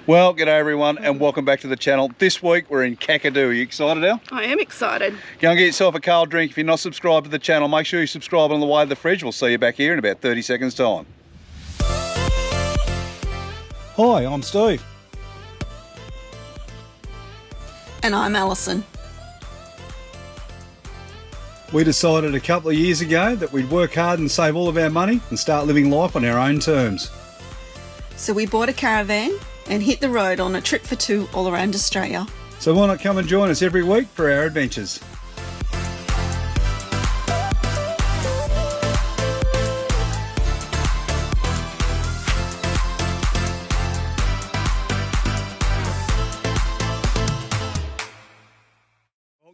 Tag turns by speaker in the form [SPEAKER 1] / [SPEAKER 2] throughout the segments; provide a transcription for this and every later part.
[SPEAKER 1] Well, g'day everyone and welcome back to the channel. This week we're in Kakadu. Are you excited, Al?
[SPEAKER 2] I am excited.
[SPEAKER 1] Go and get yourself a cold drink. If you're not subscribed to the channel, make sure you subscribe on the way to the fridge. We'll see you back here in about 30 seconds time. Hi, I'm Steve.
[SPEAKER 2] And I'm Alison.
[SPEAKER 1] We decided a couple of years ago that we'd work hard and save all of our money and start living life on our own terms.
[SPEAKER 2] So we bought a caravan and hit the road on a trip for two all around Australia.
[SPEAKER 1] So why not come and join us every week for our adventures?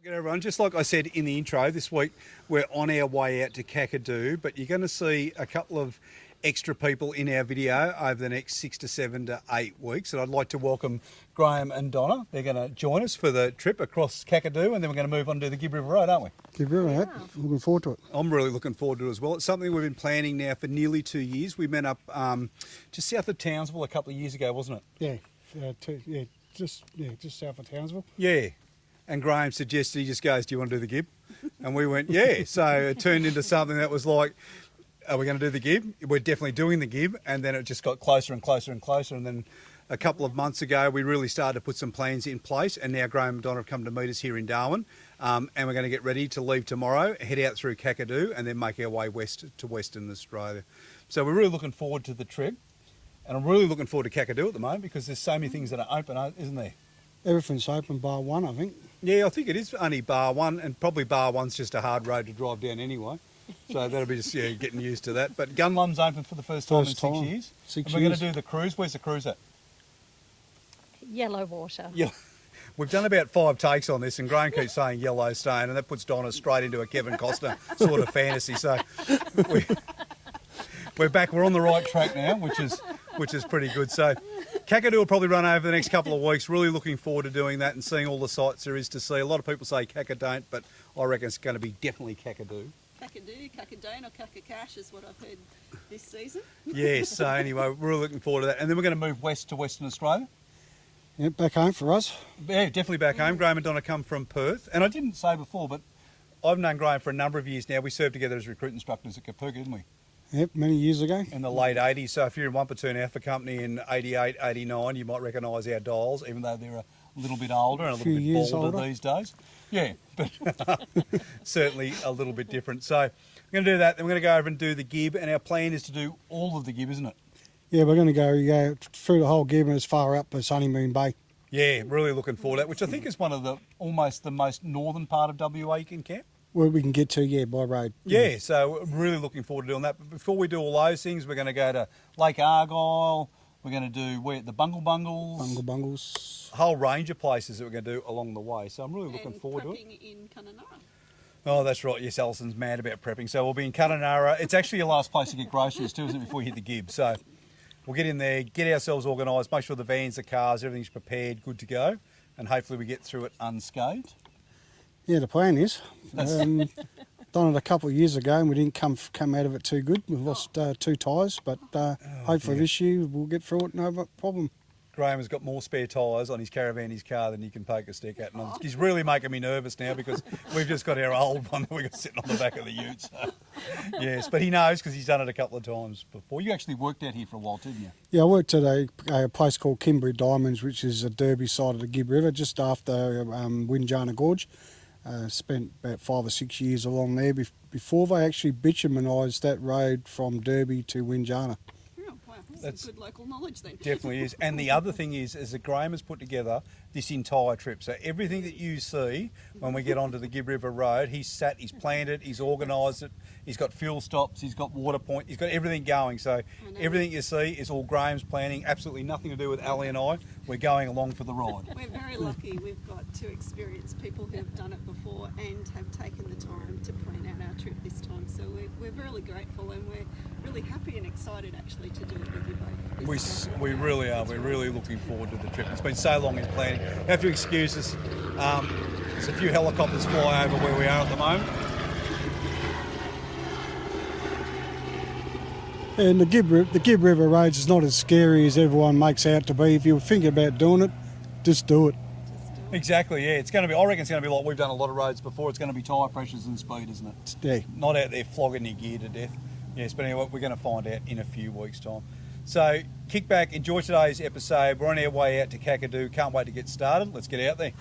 [SPEAKER 1] G'day everyone, just like I said in the intro, this week we're on our way out to Kakadu, but you're going to see a couple of extra people in our video over the next 6 to 7 to 8 weeks, and I'd like to welcome Graham and Donna. They're going to join us for the trip across Kakadu, and then we're going to move on to the Ubirr River Road, aren't we?
[SPEAKER 3] Ubirr River, looking forward to it.
[SPEAKER 1] I'm really looking forward to it as well. It's something we've been planning now for nearly 2 years. We met up just south of Townsville a couple of years ago, wasn't it?
[SPEAKER 3] Just south of Townsville.
[SPEAKER 1] Yeah. And Graham suggested, he just goes, do you want to do the gib? And we went, yeah. So it turned into something that was like, are we going to do the gib? We're definitely doing the gib. And then it just got closer and closer and closer. And then a couple of months ago, we really started to put some plans in place. And now Graham and Donna have come to meet us here in Darwin. And we're going to get ready to leave tomorrow, head out through Kakadu, and then make our way west to Western Australia. So we're really looking forward to the trip. And I'm really looking forward to Kakadu at the moment because there's so many things that are open, isn't there?
[SPEAKER 3] Everything's open bar one, I think.
[SPEAKER 1] Yeah, I think it is only bar one, and probably bar one's just a hard road to drive down anyway. So that'll be just getting used to that. But Gunlum's open for the first time in 6 years. And we're going to do the cruise. Where's the cruise at?
[SPEAKER 4] Yellow water.
[SPEAKER 1] Yeah. We've done about 5 takes on this, and Graham keeps saying Yellowstone, and that puts Donna straight into a Kevin Costner sort of fantasy. So we're back. We're on the right track now, which is pretty good. So Kakadu will probably run over the next couple of weeks. Really looking forward to doing that and seeing all the sights there is to see. A lot of people say Kakadon't, but I reckon it's going to be definitely Kakadu.
[SPEAKER 2] Kakadu, Kakadone or Kakakash is what I've heard this season.
[SPEAKER 1] Yes, so anyway, we're really looking forward to that. And then we're going to move west to Western Australia.
[SPEAKER 3] Yeah, back home for us.
[SPEAKER 1] Yeah, definitely back home. Graham and Donna come from Perth. And I didn't say before, but I've known Graham for a number of years now. We served together as recruit instructors at Kapooka, didn't we?
[SPEAKER 3] Yep, many years ago.
[SPEAKER 1] In the late 80s. So if you're in one platoon Alpha Company in 88, 89, you might recognise our dials, even though they're a little bit older and a little bit bolder these days. Yeah, but certainly a little bit different. So we're going to do that. Then we're going to go over and do the gib. And our plan is to do all of the gib, isn't it?
[SPEAKER 3] Yeah, we're going to go through the whole gib and as far up as Honeymoon Bay.
[SPEAKER 1] Yeah, really looking forward to that, which I think is one of the almost the most northern part of WA you can camp.
[SPEAKER 3] Where we can get to, by road.
[SPEAKER 1] Yeah, so really looking forward to doing that. But before we do all those things, we're going to go to Lake Argyle. We're going to do the Bungle Bungles. A whole range of places that we're going to do along the way. So I'm really looking forward to it.
[SPEAKER 2] And prepping in Kununurra.
[SPEAKER 1] Oh, that's right. Yes, Alison's mad about prepping. So we'll be in Kununurra. It's actually your last place to get groceries too, isn't it, before you hit the gib. So we'll get in there, get ourselves organised, make sure the vans, the cars, everything's prepared, good to go. And hopefully we get through it unscathed.
[SPEAKER 3] Yeah, the plan is. Done it a couple of years ago and we didn't come out of it too good. We've lost 2 tyres, but hopefully this year we'll get through it, no problem.
[SPEAKER 1] Graham has got more spare tyres on his caravan, his car, than you can poke a stick at. And he's really making me nervous now because we've just got our old one that we've got sitting on the back of the ute. So. Yes, but he knows because he's done it a couple of times before. You actually worked out here for a while, didn't you?
[SPEAKER 3] Yeah, I worked at a place called Kimberley Diamonds, which is a Derby side of the Ubirr River, just after Winjana Gorge. Spent about 5 or 6 years along there before they actually bitumenised that road from Derby to Winjana.
[SPEAKER 2] Oh, wow, that's good local knowledge then.
[SPEAKER 1] Definitely is. And the other thing is that Graham has put together this entire trip. So everything that you see when we get onto the Ubirr River Road, he's planned it, he's organised it, he's got fuel stops, he's got water point, he's got everything going. So everything you see is all Graham's planning, absolutely nothing to do with Ali and I. We're going along for the ride.
[SPEAKER 2] We're very lucky. We've got 2 experienced people who have done it before and have taken the time to plan out our trip this time. So we're really grateful and we're really happy and excited actually to do it with you both.
[SPEAKER 1] We really are. We're really looking forward to the trip. It's been so long in planning. You have to excuse us. There's a few helicopters fly over where we are at the moment.
[SPEAKER 3] And the Gibb River Roads is not as scary as everyone makes out to be. If you're thinking about doing it, just do it.
[SPEAKER 1] Exactly, yeah. It's going to be, I reckon it's going to be like we've done a lot of roads before. It's going to be tyre pressures and speed, isn't it?
[SPEAKER 3] Yeah.
[SPEAKER 1] Not out there flogging your gear to death. Yes, but anyway, we're going to find out in a few weeks' time. So kick back, enjoy today's episode. We're on our way out to Kakadu. Can't wait to get started. Let's get out there.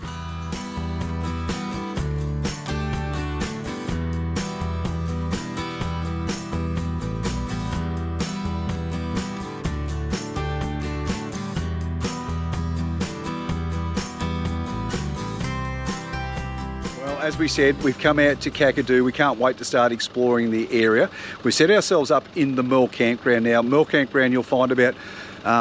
[SPEAKER 1] As we said, we've come out to Kakadu. We can't wait to start exploring the area. We've set ourselves up in the Merl Campground now. Merl Campground you'll find about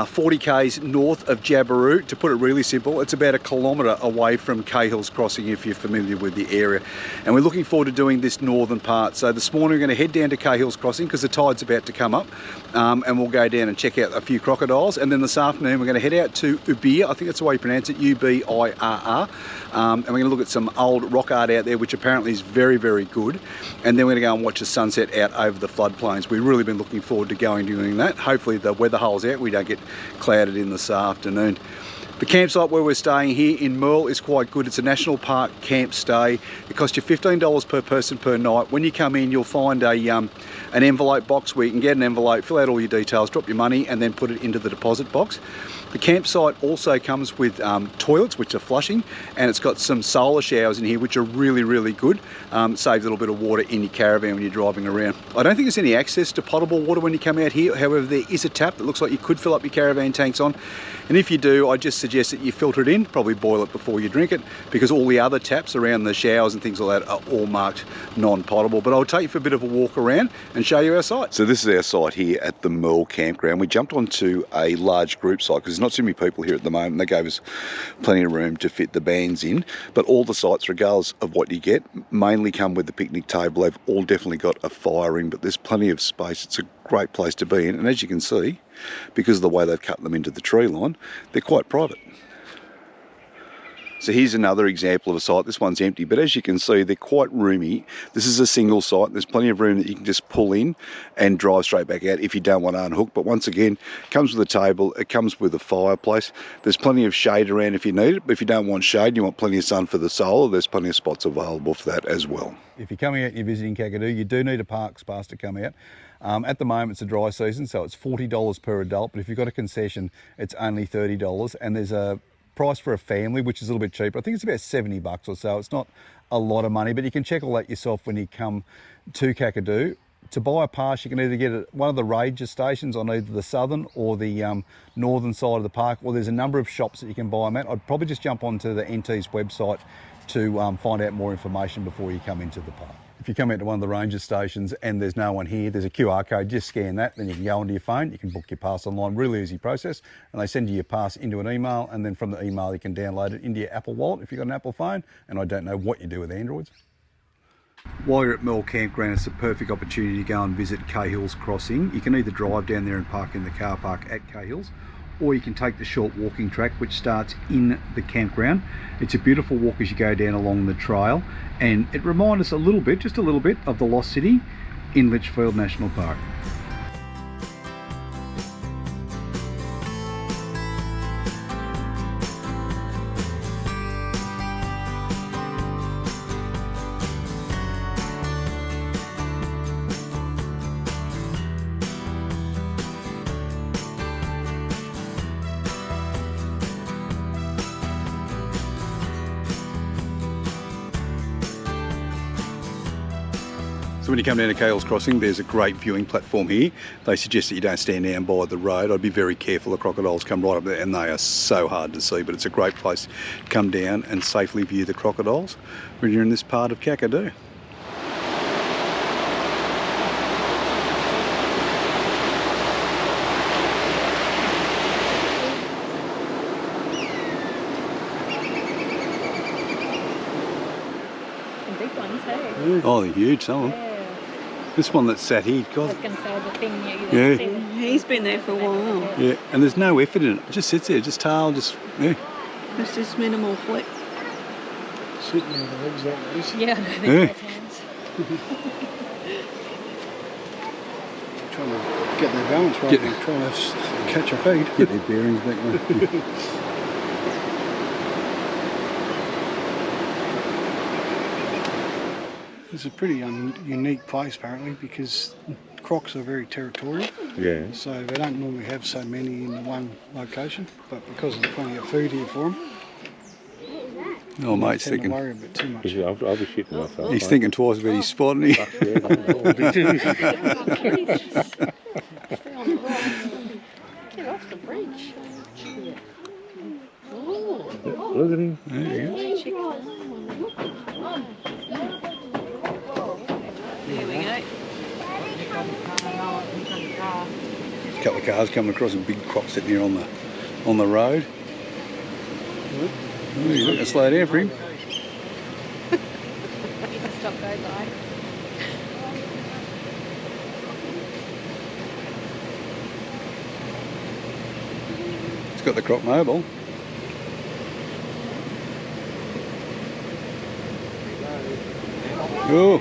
[SPEAKER 1] 40 k's north of Ubirr. To put it really simple, it's about 1 kilometre away from Cahills Crossing if you're familiar with the area. And we're looking forward to doing this northern part. So this morning we're going to head down to Cahills Crossing because the tide's about to come up, and we'll go down and check out a few crocodiles. And then this afternoon we're going to head out to Ubirr, I think that's the way you pronounce it, Ubirr. And we're going to look at some old rock art out there, which apparently is very, very good. And then we're going to go and watch the sunset out over the floodplains. We've really been looking forward to doing that. Hopefully the weather holds out. We don't get clouded in this afternoon. The campsite where we're staying here in Merl is quite good. It's a national park camp stay. It costs you $15 per person per night. When you come in, you'll find an envelope box where you can get an envelope, fill out all your details, drop your money, and then put it into the deposit box. The campsite also comes with toilets, which are flushing, and it's got some solar showers in here, which are really, really good. Saves a little bit of water in your caravan when you're driving around. I don't think there's any access to potable water when you come out here. However, there is a tap that looks like you could fill up your caravan tanks on. And if you do, I just suggest that you filter it in, probably boil it before you drink it, because all the other taps around the showers and things like that are all marked non-potable. But I'll take you for a bit of a walk around and show you our site. So this is our site here at the Merl Campground. We jumped onto a large group site because there's not too many people here at the moment. They gave us plenty of room to fit the bands in. But all the sites, regardless of what you get, mainly come with the picnic table. They've all definitely got a fire ring, but there's plenty of space. It's a great place to be in. And as you can see, because of the way they've cut them into the tree line, they're quite private. So here's another example of a site. This one's empty, but as you can see, they're quite roomy. This is a single site. There's plenty of room that you can just pull in and drive straight back out if you don't want to unhook. But once again, it comes with a table, it comes with a fireplace. There's plenty of shade around if you need it, but if you don't want shade, you want plenty of sun for the solar, there's plenty of spots available for that as well. If you're coming out and you're visiting Kakadu, you do need a parks pass to come out. At the moment, it's a dry season, so it's $40 per adult, but if you've got a concession, it's only $30, and there's a price for a family, which is a little bit cheaper. I think it's about $70 or so. It's not a lot of money, but you can check all that yourself when you come to Kakadu. To buy a pass, you can either get it at one of the ranger stations on either the southern or the northern side of the park, or there's a number of shops that you can buy them at. I'd probably just jump onto the NT's website to find out more information before you come into the park. If you come into one of the ranger stations and there's no one here, there's a QR code, just scan that, then you can go onto your phone, you can book your pass online, really easy process, and they send you your pass into an email, and then from the email you can download it into your Apple wallet if you've got an Apple phone, and I don't know what you do with Androids. While you're at Merl Campground, it's a perfect opportunity to go and visit Cahills Crossing. You can either drive down there and park in the car park at Cahills, or you can take the short walking track which starts in the campground. It's a beautiful walk as you go down along the trail, and it reminds us a little bit, just a little bit, of the Lost City in Litchfield National Park. So when you come down to Cahills Crossing, there's a great viewing platform here. They suggest that you don't stand down by the road. I'd be very careful. The crocodiles come right up there and they are so hard to see, but it's a great place to come down and safely view the crocodiles when you're in this part of Kakadu.
[SPEAKER 4] Some big ones, hey?
[SPEAKER 1] Oh, they're huge, some of them.
[SPEAKER 4] Yeah.
[SPEAKER 1] This one that's sat here,
[SPEAKER 4] I
[SPEAKER 1] God.
[SPEAKER 4] was going to say the thing you
[SPEAKER 1] Yeah.
[SPEAKER 4] see them.
[SPEAKER 2] He's been there for a while.
[SPEAKER 1] Yeah, and there's no effort in it. It just sits there, just tail, just, yeah.
[SPEAKER 2] It's just minimal flick.
[SPEAKER 3] Sitting on the legs like this.
[SPEAKER 4] Yeah, I know
[SPEAKER 1] Yeah.
[SPEAKER 4] those hands.
[SPEAKER 3] trying to get their balance right and trying to catch a feed.
[SPEAKER 1] Get their bearings back there.
[SPEAKER 3] It's a pretty unique place apparently because crocs are very territorial.
[SPEAKER 1] Yeah.
[SPEAKER 3] So they don't normally have so many in one location, but because there's plenty of food here for them,
[SPEAKER 1] Oh, mate's
[SPEAKER 3] tend to
[SPEAKER 1] thinking.
[SPEAKER 3] worry a bit too much.
[SPEAKER 5] I'll be shitting myself.
[SPEAKER 1] He's thinking twice about his spot, isn't he?
[SPEAKER 4] Get off the bridge.
[SPEAKER 5] Look at him.
[SPEAKER 1] There you go.
[SPEAKER 4] There we go.
[SPEAKER 1] A couple of cars coming across, a big croc sitting here on the road. Oh, you got to slow down for him.
[SPEAKER 4] You can stop, go by.
[SPEAKER 1] It's got the croc mobile. Oh.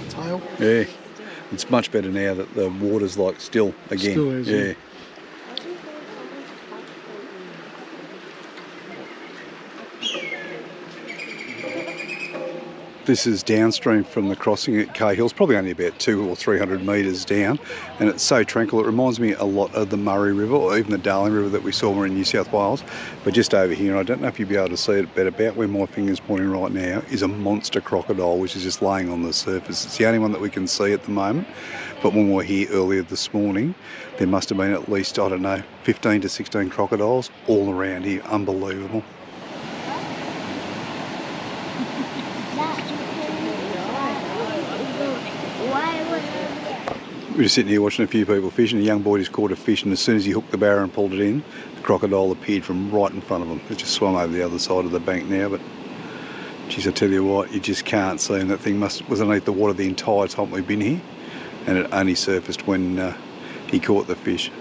[SPEAKER 3] Tail.
[SPEAKER 1] Yeah. It's much better now that the water's like still again.
[SPEAKER 3] Still is,
[SPEAKER 1] yeah.
[SPEAKER 3] yeah.
[SPEAKER 1] This is downstream from the crossing at Cahills, probably only about 200 or 300 metres down, and it's so tranquil. It reminds me a lot of the Murray River or even the Darling River that we saw in New South Wales. But just over here, I don't know if you'll be able to see it, but about where my finger's pointing right now is a monster crocodile which is just laying on the surface. It's the only one that we can see at the moment, but when we were here earlier this morning, there must have been at least, I don't know, 15 to 16 crocodiles all around here. Unbelievable. We're just sitting here watching a few people fishing. A young boy just caught a fish, and as soon as he hooked the barrow and pulled it in, the crocodile appeared from right in front of him. It just swam over the other side of the bank now, but geez, I tell you what, you just can't see him. That thing was underneath the water the entire time we've been here, and it only surfaced when he caught the fish.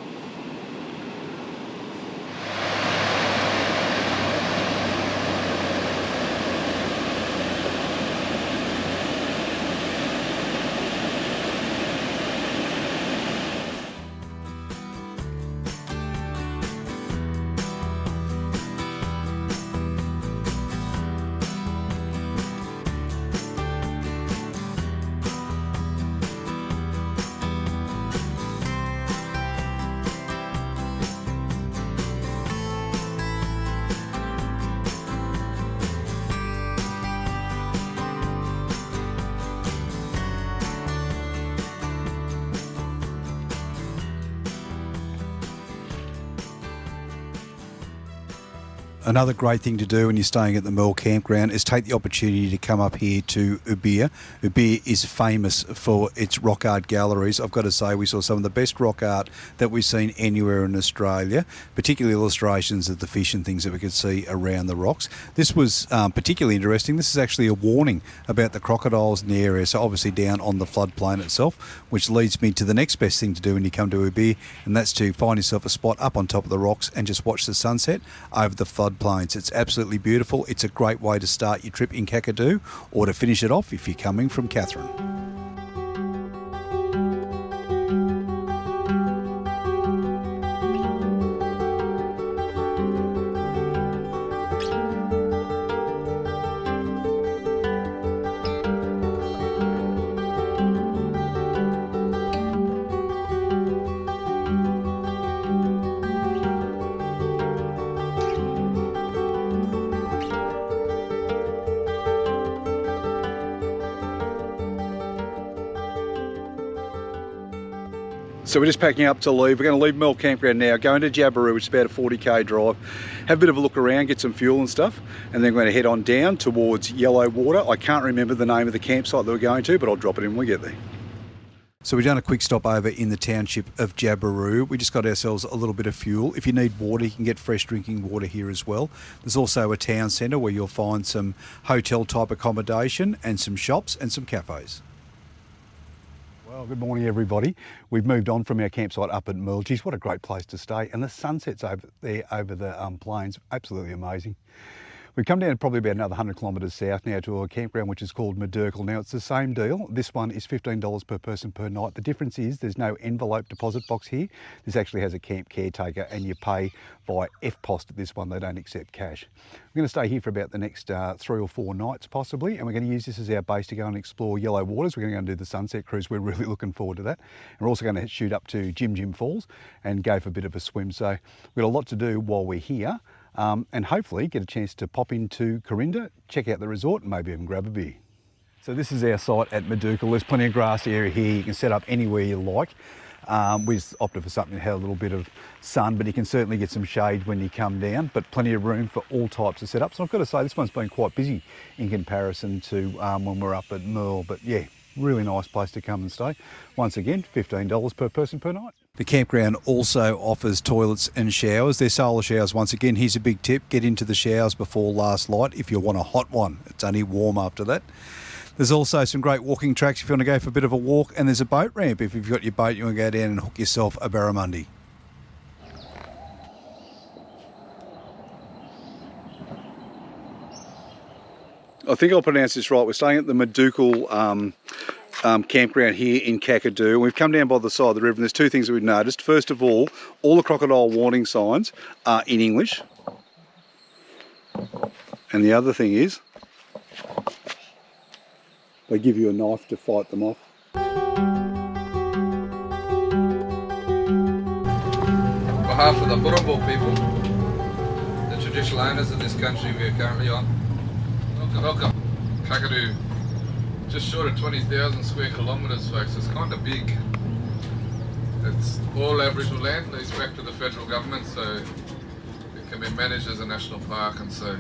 [SPEAKER 1] Another great thing to do when you're staying at the Merl Campground is take the opportunity to come up here to Ubirr. Ubirr is famous for its rock art galleries. I've got to say, we saw some of the best rock art that we've seen anywhere in Australia, particularly illustrations of the fish and things that we could see around the rocks. This was particularly interesting. This is actually a warning about the crocodiles in the area, so obviously down on the floodplain itself, which leads me to the next best thing to do when you come to Ubirr, and that's to find yourself a spot up on top of the rocks and just watch the sunset over the floodplains. It's absolutely beautiful. It's a great way to start your trip in Kakadu or to finish it off if you're coming from Katherine. So we're just packing up to leave. We're going to leave Merl Campground now, going to Jabiru, which is about a 40k drive, have a bit of a look around, get some fuel and stuff, and then we're going to head on down towards Yellow Water. I can't remember the name of the campsite that we're going to, but I'll drop it in when we get there. So we've done a quick stop over in the township of Jabiru. We just got ourselves a little bit of fuel. If you need water, you can get fresh drinking water here as well. There's also a town centre where you'll find some hotel type accommodation and some shops and some cafes. Well, good morning everybody. We've moved on from our campsite up at Merl. Geez, what a great place to stay. And the sunsets over there over the plains, absolutely amazing. We've come down probably about another 100 kilometres south now to a campground which is called Madural. Now it's the same deal. This one is $15 per person per night. The difference is there's no envelope deposit box here. This actually has a camp caretaker and you pay by Ep112 at this one. They don't accept cash. We're going to stay here for about the next 3 or 4 nights possibly, and we're going to use this as our base to go and explore yellow waters. We're going to go and do the sunset cruise. We're really looking forward to that. And we're also going to shoot up to Jim Falls and go for a bit of a swim. So we've got a lot to do while we're here. And hopefully get a chance to pop into Corinda, check out the resort and maybe even grab a beer. So this is our site at Madural. There's plenty of grassy area here. You can set up anywhere you like. We just opted for something that had a little bit of sun, but you can certainly get some shade when you come down, but plenty of room for all types of setups. And I've got to say, this one's been quite busy in comparison to when we're up at Merl, but yeah, really nice place to come and stay. Once again, $15 per person per night. The campground also offers toilets and showers. They're solar showers. Once again, here's a big tip. Get into the showers before last light if you want a hot one. It's only warm after that. There's also some great walking tracks if you want to go for a bit of a walk, and there's a boat ramp if you've got your boat, you want to go down and hook yourself a barramundi. I think I'll pronounce this right. We're staying at the Madural campground here in Kakadu. We've come down by the side of the river and there's 2 things that we've noticed. First of all the crocodile warning signs are in English. And the other thing is they give you a knife to fight them off.
[SPEAKER 6] On behalf of the Ubirr people, the traditional owners of this country we are currently on, welcome. Kakadu, just short of 20,000 square kilometres, folks. It's kind of big. It's all Aboriginal land, leads back to the federal government, so it can be managed as a national park, and so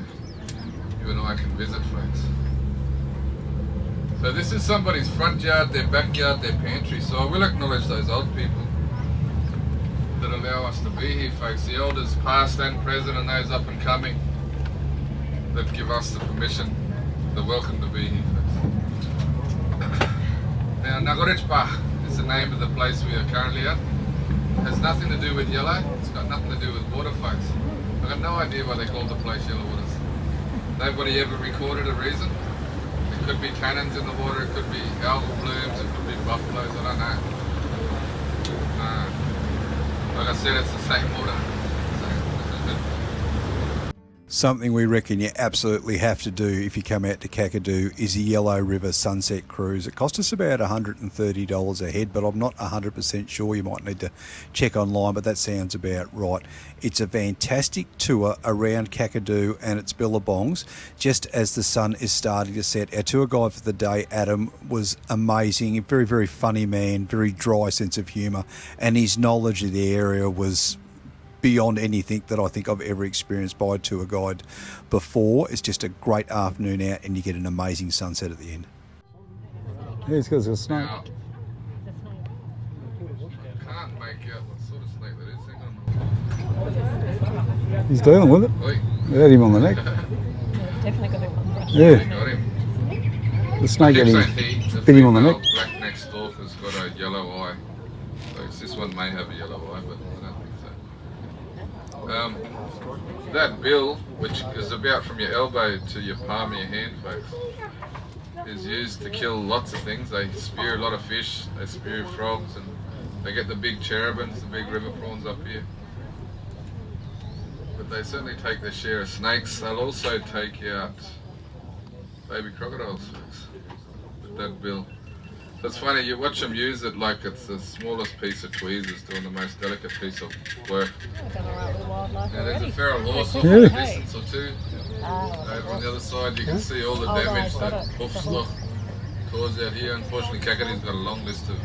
[SPEAKER 6] you and I can visit, folks. So this is somebody's front yard, their backyard, their pantry, so I will acknowledge those old people that allow us to be here, folks. The elders past and present and those up and coming that give us the permission, the welcome to be here, folks. Now, Nagoretpa is the name of the place we are currently at. It has nothing to do with yellow, it's got nothing to do with water, folks. I've got no idea why they called the place Yellow Waters. Nobody ever recorded a reason. It could be cannons in the water, it could be algal blooms, it could be buffaloes, I don't know. Like I said, it's the same water.
[SPEAKER 1] Something we reckon you absolutely have to do if you come out to Kakadu is the Yellow River Sunset Cruise. It cost us about $130 a head, but I'm not 100% sure. You might need to check online, but that sounds about right. It's a fantastic tour around Kakadu and its billabongs just as the sun is starting to set. Our tour guide for the day, Adam, was amazing. A very, very funny man, very dry sense of humour, and his knowledge of the area was beyond anything that I think I've ever experienced by a tour guide before. It's just a great afternoon out and you get an amazing sunset at the end. Yeah, it's got a snake.
[SPEAKER 6] Now, can't make out what sort of snake that is. Hang on.
[SPEAKER 1] He's dealing with it.
[SPEAKER 6] Oi.
[SPEAKER 1] We had him on the neck.
[SPEAKER 4] Definitely got him on the
[SPEAKER 1] Yeah,
[SPEAKER 6] Got him.
[SPEAKER 1] the snake
[SPEAKER 6] Keep
[SPEAKER 1] bit
[SPEAKER 6] saying he, the
[SPEAKER 1] him on the
[SPEAKER 6] female
[SPEAKER 1] neck.
[SPEAKER 6] black neck stalker's got a yellow eye. Folks, this one may have a yellow eye, but I don't think so. That bill, which is about from your elbow to your palm of your hand, folks, is used to kill lots of things. They spear a lot of fish, they spear frogs, and they get the big cherubins, the big river prawns up here. But they certainly take their share of snakes. They'll also take out baby crocodiles, folks, with that bill. So it's funny, you watch them use it like it's the smallest piece of tweezers doing the most delicate piece of work.
[SPEAKER 4] I've done alright with wildlife
[SPEAKER 6] Now there's
[SPEAKER 4] already.
[SPEAKER 6] a feral horse off
[SPEAKER 4] Yeah.
[SPEAKER 6] in the distance or two.
[SPEAKER 4] Oh,
[SPEAKER 6] Over on the other side you can see all the
[SPEAKER 4] Oh,
[SPEAKER 6] damage
[SPEAKER 4] right, got
[SPEAKER 6] that
[SPEAKER 4] it.
[SPEAKER 6] hoof sloth caused out here. Unfortunately, Kakadu's got a long list of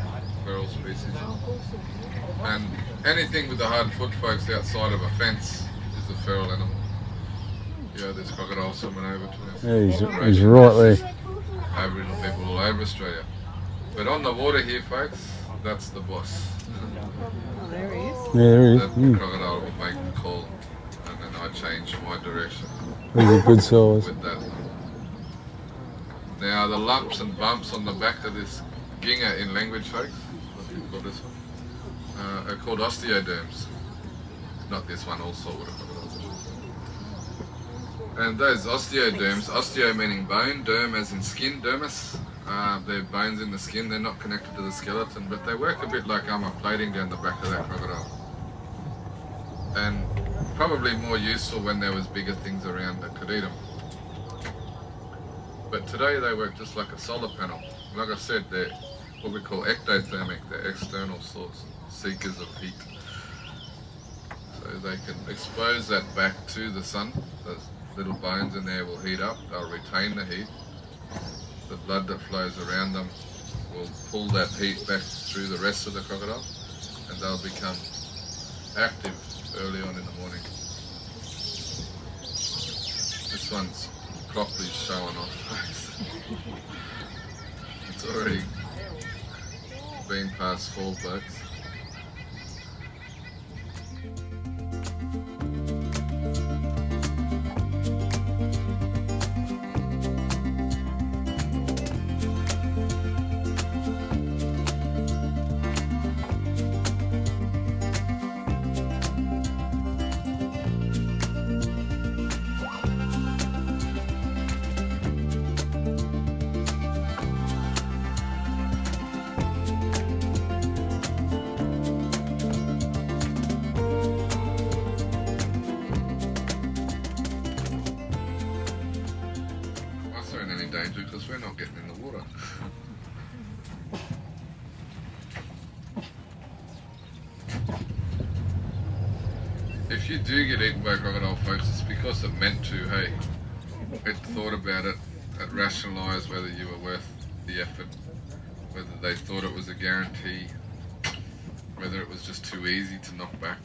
[SPEAKER 6] feral species. And anything with a hard foot, folks, outside of a fence is a feral animal. Yeah, there's crocodiles swimming over to us.
[SPEAKER 1] Yeah, he's right there.
[SPEAKER 6] Aboriginal people all over Australia. But on the water here, folks, that's the boss.
[SPEAKER 2] Oh, there he is.
[SPEAKER 1] Yeah, there he is.
[SPEAKER 6] That crocodile will make the call, and then I change my direction
[SPEAKER 1] He's a good size.
[SPEAKER 6] with that. Now the lumps and bumps on the back of this ginga in language, folks, what do you call this one? Are called osteoderms. Not this one, all saltwater crocodiles. And those osteoderms, osteo meaning bone, derm as in skin, dermis, they're bones in the skin, they're not connected to the skeleton, but they work a bit like armor plating down the back of that crocodile. And probably more useful when there was bigger things around that could eat them. But today they work just like a solar panel. Like I said, they're what we call ectothermic, they're external source seekers of heat. So they can expose that back to the sun. Those little bones in there will heat up, they'll retain the heat. The blood that flows around them will pull that heat back through the rest of the crocodile, and they'll become active early on in the morning. This one's properly showing off. It's already been past 4 blokes. Danger because we're not getting in the water. If you do get eaten by a crocodile, folks, it's because it meant to, hey. It thought about it, it rationalised whether you were worth the effort, whether they thought it was a guarantee, whether it was just too easy to knock back.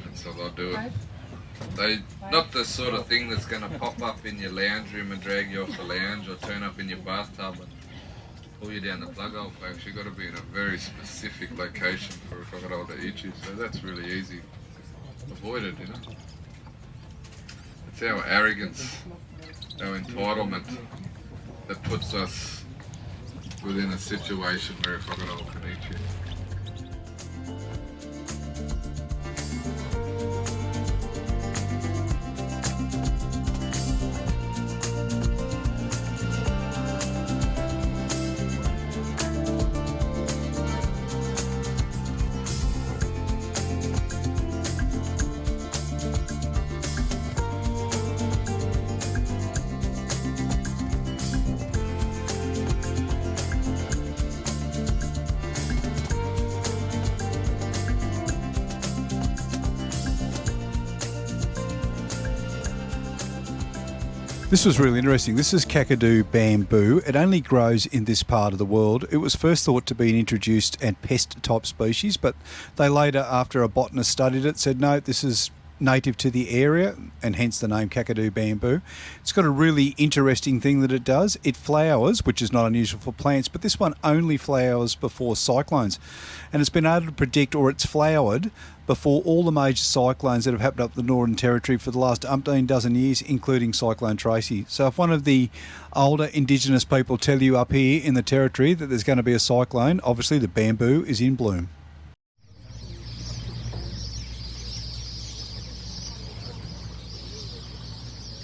[SPEAKER 6] And so they'll do it. They not the sort of thing that's going to pop up in your lounge room and drag you off the lounge, or turn up in your bathtub and pull you down the plug hole, folks. You've got to be in a very specific location for a crocodile to eat you, so that's really easy avoided, you know. It's our arrogance, our entitlement that puts us within a situation where a crocodile can eat you.
[SPEAKER 1] This was really interesting. This is Kakadu bamboo. It only grows in this part of the world. It was first thought to be an introduced and pest type species, but they later, after a botanist studied it, said no, this is native to the area, and hence the name Kakadu bamboo. It's got a really interesting thing that it does. It flowers, which is not unusual for plants, but this one only flowers before cyclones. And it's been able to predict, or it's flowered before all the major cyclones that have happened up the Northern Territory for the last umpteen dozen years, including Cyclone Tracy. So if one of the older Indigenous people tell you up here in the Territory that there's going to be a cyclone, obviously the bamboo is in bloom.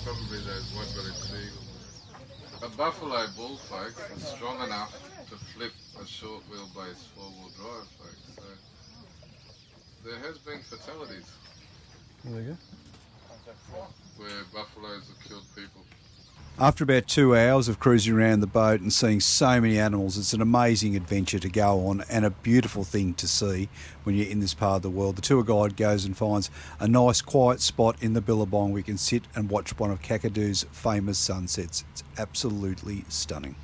[SPEAKER 6] Probably those white-bellied seagulls. A buffalo bull, folks, is strong enough to flip a short wheelbase 4-wheel drive, folks. So there has been fatalities.
[SPEAKER 1] There you go.
[SPEAKER 6] Where buffaloes have killed people.
[SPEAKER 1] After about 2 hours of cruising around the boat and seeing so many animals, it's an amazing adventure to go on and a beautiful thing to see when you're in this part of the world. The tour guide goes and finds a nice quiet spot in the billabong where we can sit and watch one of Kakadu's famous sunsets. It's absolutely stunning.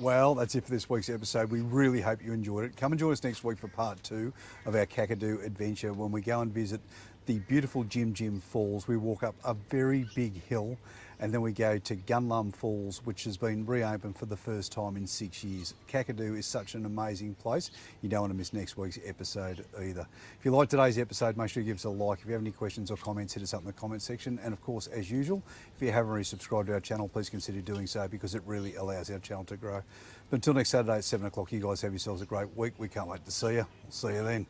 [SPEAKER 1] Well, that's it for this week's episode. We really hope you enjoyed it. Come and join us next week for part 2 of our Kakadu adventure when we go and visit the beautiful Jim Jim Falls. We walk up a very big hill and then we go to Gunlum Falls, which has been reopened for the first time in 6 years. Kakadu is such an amazing place. You don't want to miss next week's episode either. If you like today's episode, make sure you give us a like. If you have any questions or comments, hit us up in the comment section. And of course, as usual, if you haven't already subscribed to our channel, please consider doing so because it really allows our channel to grow. But until next Saturday at 7 o'clock, you guys have yourselves a great week. We can't wait to see you. We'll see you then.